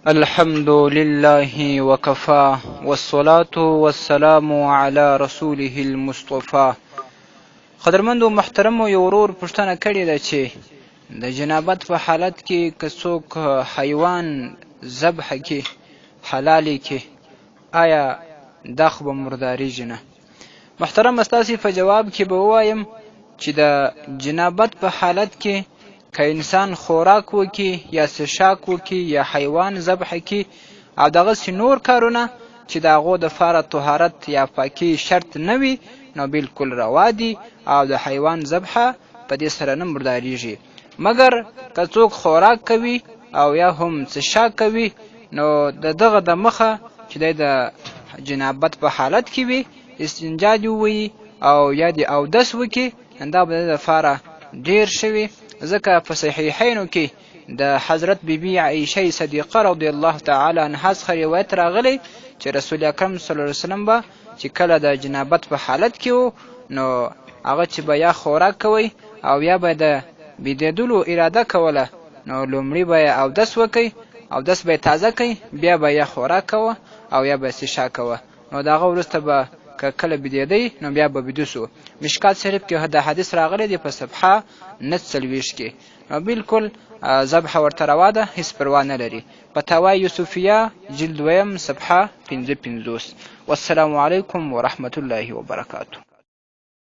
الحمد لله وكفى والصلاة والسلام على رسوله المصطفى. قدرمند و محترم یو ورور پوښتنه کړې ده چې د جنابت په حالت کې که څوک حیوان ذبح کړي حلال کړي آیا دا خو به مرداریږي نه؟ محترم ستاسې په جواب کې به ووایم چې د جنابت په حالت کې که انسان خوراک وکي یا څښاک وکي یا حیوان ذبح کړي او دغسې نور کارونه چې د هغو دپاره طهارت یا پاکي شرط نه وي نو بالکل روا دي او د حیوان ذبحه په دې سره نه مرداریږي. مګر که څوک خوراک کوي او یا هم څښاک کوي نو د دغه د مخه چې دی د جنابت په حالت کې وي استنجا دې ووایي او یا دې اودس وکړي دا به د دپاره ډېر شوي، ځکه په صحیحینو کې د حضرت بیبي عایشه صدیقه رضی الله تعالی عنها څخه روایت راغلی چې رسول اکرم صلی الله علیه وسلم به چې کله د جنابت په حالت کې و نو هغه چې به یا خوراک کوئ او یا به د بېدېدلو اراده کوله نو لومړی به یې اودس وکئ، اودس به یې تازه کئ، بیا به یا خوراک کوه او یا به څښاک کوه، نو د هغه وروسته به که کله بېدېدی نو بیا به ویده سو. مشکات شریف کې د حدیث راغلی دی په صفحه 49 کې. نو بالکل ذبحه ورته روا ده، هېڅ پروا نه لري. فتاوی یوسفیه جلد 2 صفحه 55. والسلام علیکم ورحمة الله وبرکاته.